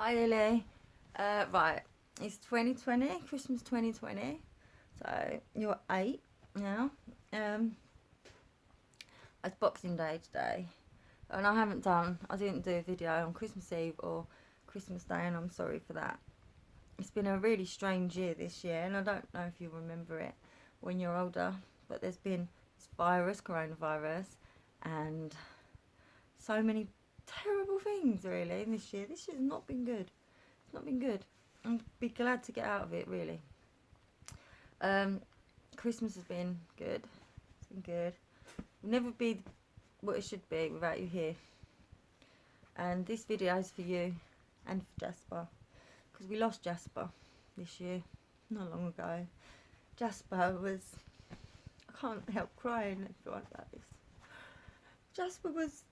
Hi Ellie. Right, it's 2020, Christmas 2020. So you're 8 now. Um, it's Boxing Day today, and I didn't do a video on Christmas Eve or Christmas Day, and I'm sorry for that. It's been a really strange year this year, and I don't know if you remember it when you're older, but there's been this coronavirus, and so many terrible things really in this year. This year's not been good. It's not been good. I'd be glad to get out of it, really. Um, Christmas has been good. It's been good. It'll never be what it should be without you here. And this video is for you and for Jasper, because we lost Jasper this year, not long ago. Jasper was... I can't help crying about this. Jasper was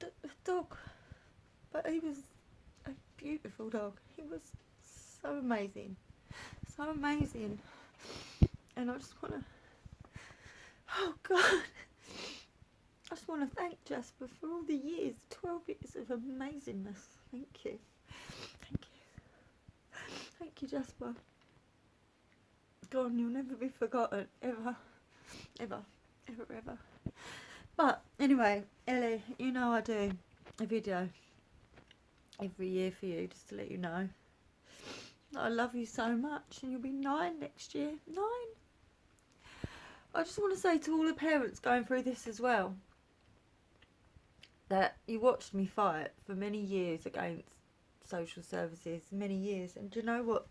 a dog, but he was a beautiful dog. He was so amazing. So amazing. And I just want to... Oh, God. I just want to thank Jasper for all the years, 12 years of amazingness. Thank you. Thank you. Thank you, Jasper. God, you'll never be forgotten. Ever. Ever. Ever, ever. But, anyway, Ellie, you know I do a video every year for you, just to let you know. I love you so much, and you'll be 9 next year. 9. I just want to say to all the parents going through this as well, that you watched me fight for many years against social services, many years, and do you know what?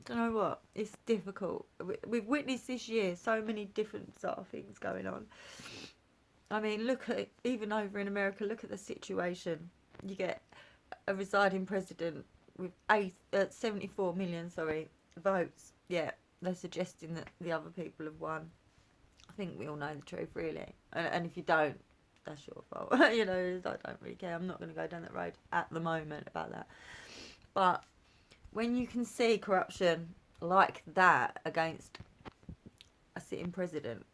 Do you know what? It's difficult. We've witnessed this year so many different sort of things going on. I mean, look at, even over in America, look at the situation. You get a residing president with 74 million, votes. Yeah, they're suggesting that the other people have won. I think we all know the truth, really. And if you don't, that's your fault. You know, I don't really care. I'm not going to go down that road at the moment about that. But when you can see corruption like that against a sitting president,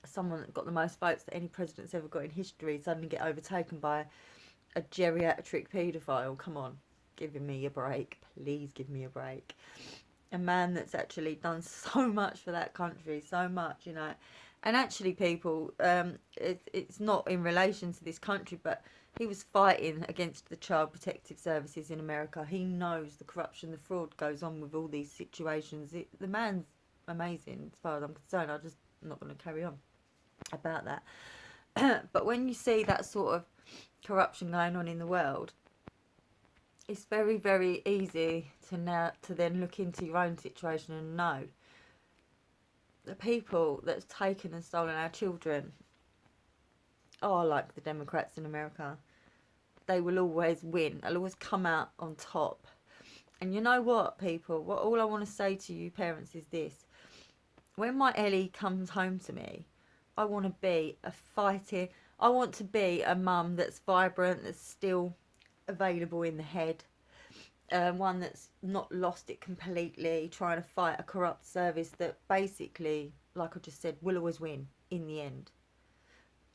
someone that got the most votes that any president's ever got in history, suddenly get overtaken by a geriatric paedophile, come on, give me a break. Please give me a break. A man that's actually done so much for that country, so much, you know. And actually, people, it's not in relation to this country, but he was fighting against the Child Protective Services in America. He knows the corruption, the fraud goes on with all these situations. The man's amazing as far as I'm concerned. I'm just not going to carry on about that. But when you see that sort of corruption going on in the world, it's very, very easy to then look into your own situation and know the people that's taken and stolen our children are like the Democrats in America. They will always win. They'll always come out on top. And you know what, people? All I want to say to you parents is this. When my Ellie comes home to me, I want to be a fighting... I want to be a mum that's vibrant, that's still available in the head. One that's not lost it completely, trying to fight a corrupt service that basically, like I just said, will always win in the end.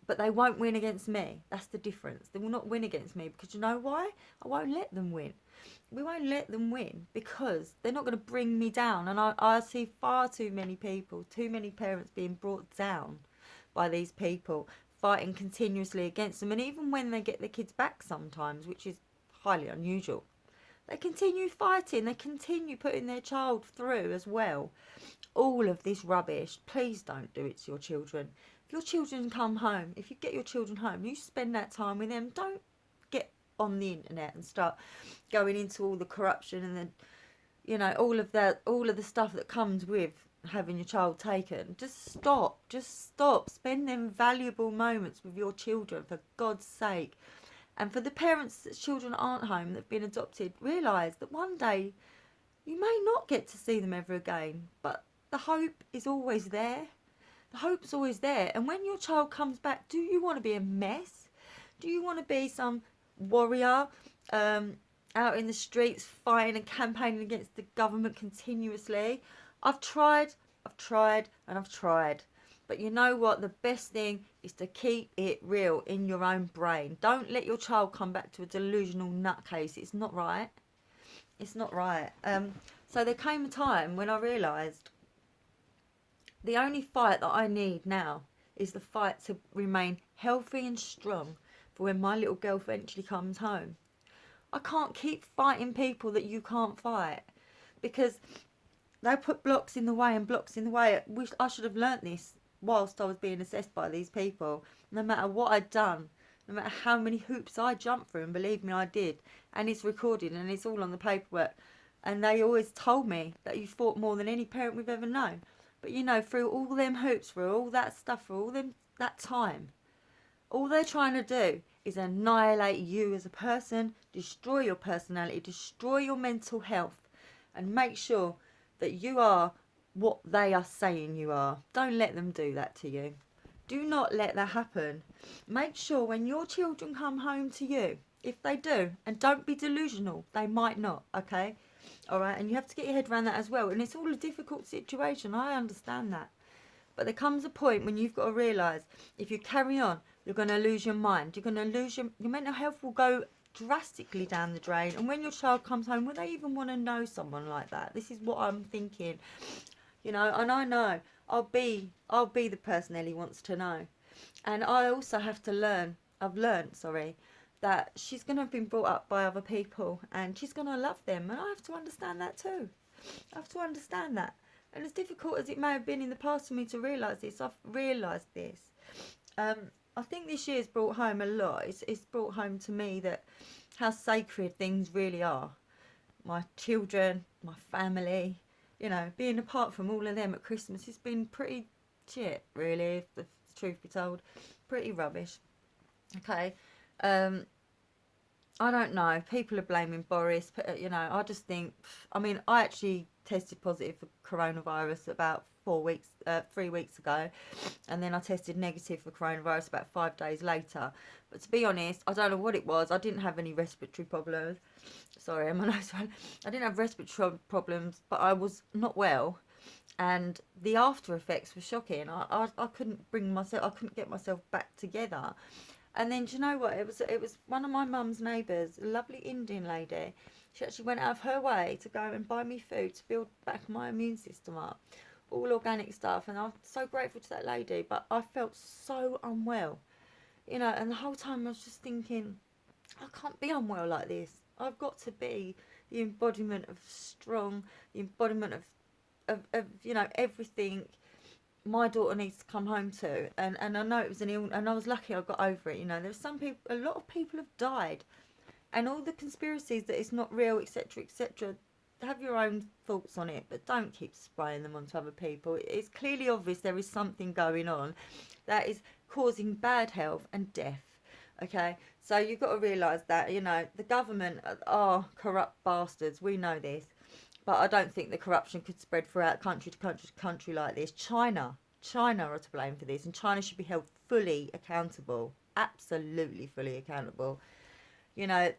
But they won't win against me. That's the difference. They will not win against me, because you know why? I won't let them win. We won't let them win because they're not going to bring me down. And I see far too many people, too many parents being brought down by these people, fighting continuously against them. And even when they get their kids back sometimes, which is highly unusual, they continue fighting. They continue putting their child through as well. All of this rubbish. Please don't do it to your children. If your children come home, if you get your children home, you spend that time with them. Don't get on the internet and start going into all the corruption and the, you know, all of the stuff that comes with having your child taken. Just stop. Just stop. Spend them valuable moments with your children, for God's sake. And for the parents that children aren't home, that have been adopted, realise that one day you may not get to see them ever again. But the hope is always there. The hope's always there. And when your child comes back, do you want to be a mess? Do you want to be some warrior out in the streets fighting and campaigning against the government continuously? I've tried, and I've tried. But you know what? The best thing is to keep it real in your own brain. Don't let your child come back to a delusional nutcase. It's not right. It's not right. So there came a time when I realised the only fight that I need now is the fight to remain healthy and strong for when my little girl eventually comes home. I can't keep fighting people that you can't fight, because they put blocks in the way and blocks in the way. I should have learnt this whilst I was being assessed by these people. No matter what I'd done, no matter how many hoops I jumped through, and believe me, I did. And it's recorded and it's all on the paperwork. And they always told me that you fought more than any parent we've ever known. But you know, through all them hoops, through all that stuff, through all that time, all they're trying to do is annihilate you as a person, destroy your personality, destroy your mental health, and make sure that you are what they are saying you are. Don't let them do that to you. Do not let that happen. Make sure when your children come home to you, if they do, and don't be delusional, they might not, okay? All right, and you have to get your head around that as well. And it's all a difficult situation. I understand that. But there comes a point when you've got to realise, if you carry on, you're going to lose your mind. You're going to lose your mental health will go drastically down the drain. And when your child comes home, will they even want to know someone like that? This is what I'm thinking. You know, and I know I'll be the person Ellie wants to know. And I also have to learn, that she's going to have been brought up by other people and she's going to love them. And I have to understand that too. I have to understand that. And as difficult as it may have been in the past for me to realise this, I've realised this. I think this year's brought home a lot. It's brought home to me that how sacred things really are. My children, my family, you know, being apart from all of them at Christmas has been pretty shit, really, if the truth be told. Pretty rubbish. Okay. I don't know. People are blaming Boris, but, you know, I just think, I mean, I actually tested positive for coronavirus about 3 weeks ago, and then I tested negative for coronavirus about 5 days later. But to be honest, I don't know what it was. I didn't have any respiratory problems. Sorry, my nose ran. I didn't have respiratory problems, but I was not well, and the after effects were shocking. I couldn't I couldn't get myself back together. And then, do you know what? It was one of my mum's neighbours, a lovely Indian lady. She actually went out of her way to go and buy me food to build back my immune system up. All organic stuff. And I'm so grateful to that lady. But I felt so unwell. You know, and the whole time I was just thinking, I can't be unwell like this. I've got to be the embodiment of strong, the embodiment of you know, everything my daughter needs to come home to. And I know it was an illness, and I was lucky I got over it. You know, there's some people, a lot of people have died, and all the conspiracies that it's not real, etc., etc. Have your own thoughts on it, but don't keep spraying them onto other people. It's clearly obvious there is something going on that is causing bad health and death. Okay, so you've got to realise that, you know, the government are corrupt bastards. We know this. But I don't think the corruption could spread throughout country to country to country like this. China are to blame for this, and China should be held fully accountable. Absolutely fully accountable. You know,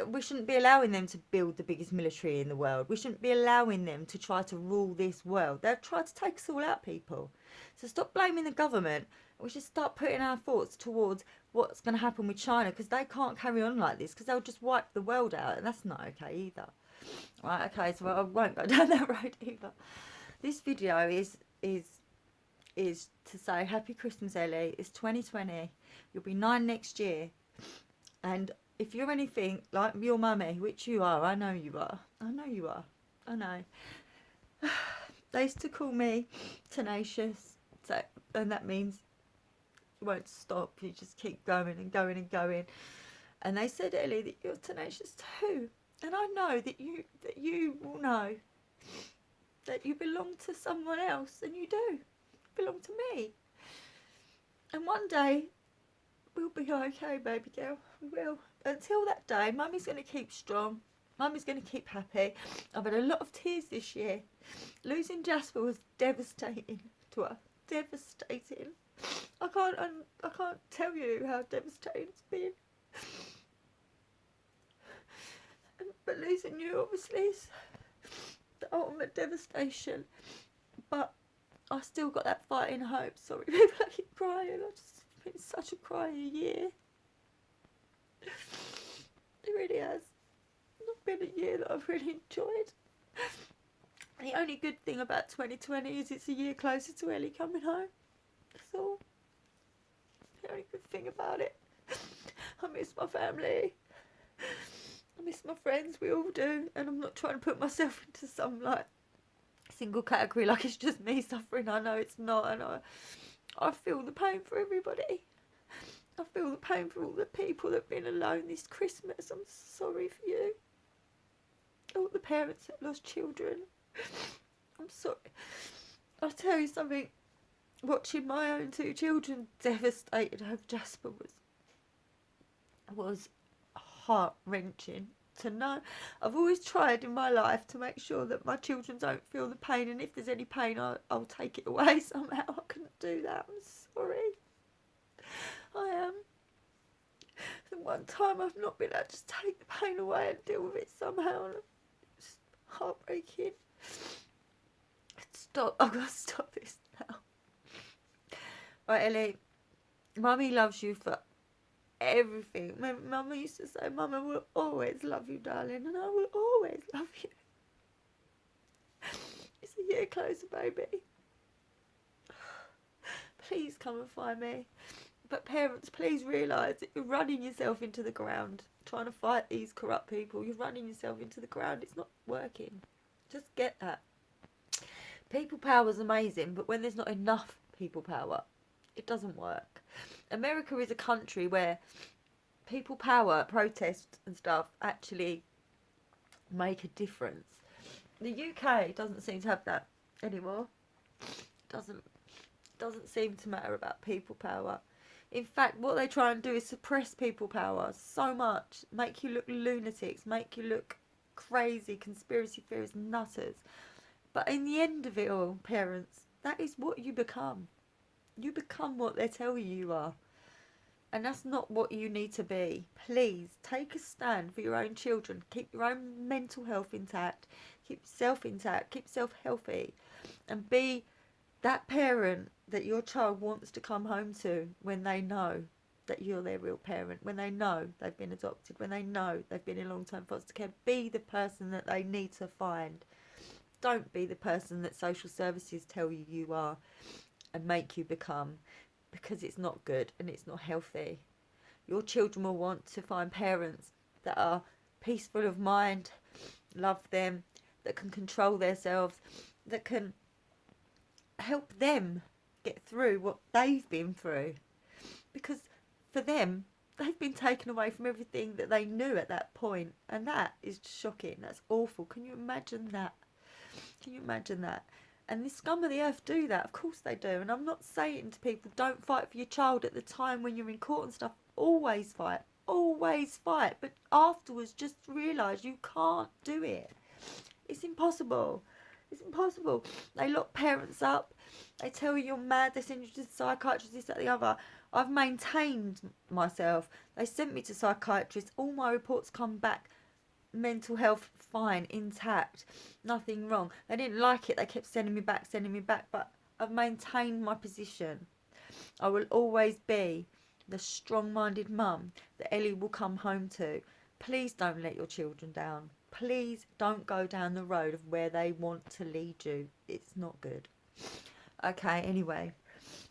we shouldn't be allowing them to build the biggest military in the world. We shouldn't be allowing them to try to rule this world. They've tried to take us all out, people. So stop blaming the government. We should start putting our thoughts towards what's going to happen with China, because they can't carry on like this, because they'll just wipe the world out, and that's not okay either. Right, okay, so I won't go down that road either. This video is to say Happy Christmas, Ellie. It's 2020. You'll be 9 next year. And if you're anything like your mummy, which you are, I know you are. I know you are. I know. They used to call me tenacious. So, and that means you won't stop. You just keep going and going and going. And they said, Ellie, that you're tenacious too. And I know that you will know that you belong to someone else, and you do. You belong to me. And one day, we'll be okay, baby girl. We will. Until that day, Mummy's going to keep strong. Mummy's going to keep happy. I've had a lot of tears this year. Losing Jasper was devastating to her. Devastating. I can't tell you how devastating it's been. But losing you, obviously, is the ultimate devastation. But I still got that fighting hope. Sorry, people, I keep crying. It's been such a crying year. It really has. It's been a year that I've really enjoyed. The only good thing about 2020 is it's a year closer to Ellie coming home. That's all. The only good thing about it. I miss my family. I miss my friends, we all do. And I'm not trying to put myself into some, like, single category like it's just me suffering. I know it's not, and I feel the pain for everybody. I feel the pain for all the people that have been alone this Christmas. I'm sorry for you. All the parents that lost children. I'm sorry. I'll tell you something. Watching my own 2 children devastated over Jasper was heart-wrenching to know. I've always tried in my life to make sure that my children don't feel the pain, and if there's any pain, I'll take it away somehow. I couldn't do that. I'm sorry. I am. The one time I've not been able to just take the pain away and deal with it somehow. And it's heartbreaking. Stop. I've got to stop this now. Right, Ellie. Mummy loves you for everything. Mama used to say, Mama will always love you, darling, and I will always love you. It's a year closer, baby. Please come and find me. But parents, please realise that you're running yourself into the ground trying to fight these corrupt people. You're running yourself into the ground. It's not working. Just get that. People power is amazing, but when there's not enough people power, it doesn't work. America is a country where people power, protest and stuff actually make a difference. The UK doesn't seem to have that anymore. Doesn't seem to matter about people power. In fact, what they try and do is suppress people power so much, make you look lunatics, make you look crazy, conspiracy theorists, nutters. But in the end of it all, parents, that is what you become. You become what they tell you are. And that's not what you need to be. Please, take a stand for your own children. Keep your own mental health intact. Keep yourself intact. Keep yourself healthy. And be that parent that your child wants to come home to when they know that you're their real parent, when they know they've been adopted, when they know they've been in long-term foster care. Be the person that they need to find. Don't be the person that social services tell you you are and make you become, because it's not good and it's not healthy. Your children will want to find parents that are peaceful of mind, love them, that can control themselves, that can help them get through what they've been through. Because for them, they've been taken away from everything that they knew at that point, and that is shocking. That's awful. Can you imagine that? Can you imagine that? And the scum of the earth do that. Of course they do. And I'm not saying to people, don't fight for your child at the time when you're in court and stuff. Always fight. Always fight. But afterwards, just realise you can't do it. It's impossible. It's impossible. They lock parents up. They tell you you're mad. They send you to the psychiatrist, this, that, the other. I've maintained myself. They sent me to psychiatrists. All my reports come back. Mental health fine, intact, nothing wrong. They didn't like it. They kept sending me back. But I've maintained my position. I will always be the strong-minded mum that Ellie will come home to. Please don't let your children down. Please don't go down the road of where they want to lead you. It's not good. Okay, anyway.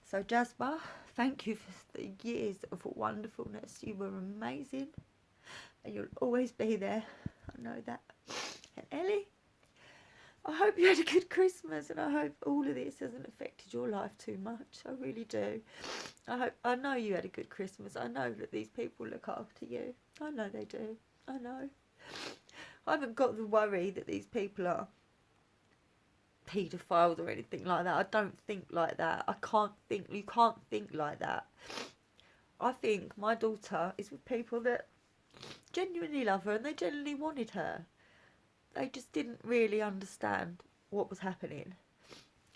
So, Jasper, thank you for the years of wonderfulness. You were amazing. And you'll always be there. I know that. And Ellie, I hope you had a good Christmas, and I hope all of this hasn't affected your life too much. I really do. I know you had a good Christmas. I know that these people look after you. I know they do. I know. I haven't got the worry that these people are paedophiles or anything like that. I don't think like that. You can't think like that. I think my daughter is with people that genuinely love her and they genuinely wanted her. They just didn't really understand what was happening.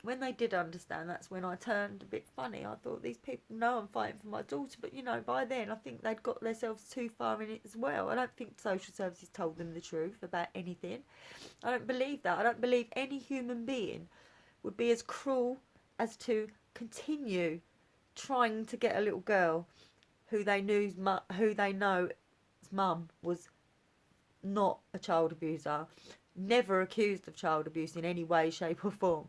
When they did understand, that's when I turned a bit funny. I thought, these people know I'm fighting for my daughter, but you know, by then I think they'd got themselves too far in it as well. I don't think social services told them the truth about anything. I don't believe that. I don't believe any human being would be as cruel as to continue trying to get a little girl who they know's mum was not a child abuser, never accused of child abuse in any way, shape or form.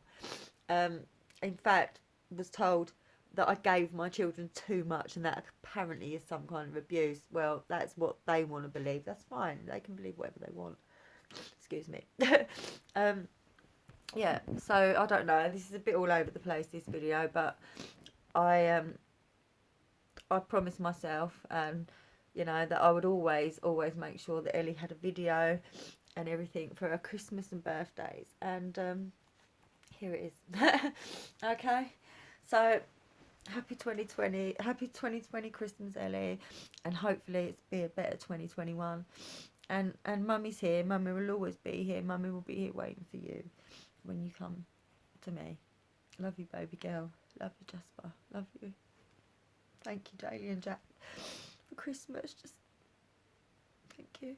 In fact, was told that I gave my children too much, and that apparently is some kind of abuse. Well, that's what they want to believe. That's fine. They can believe whatever they want. Excuse me. Yeah, so I don't know. This is a bit all over the place, this video, but I promised myself, and that I would always make sure that Ellie had a video and everything for her Christmas and birthdays, and here it is. Okay, so happy 2020 Christmas, Ellie, and hopefully it's be a better 2021. And Mummy's here. Mummy will always be here. Mummy will be here waiting for you when you come to me. Love you, baby girl. Love you, Jasper. Love you. Thank you, Daly and Jack, for Christmas. Just thank you.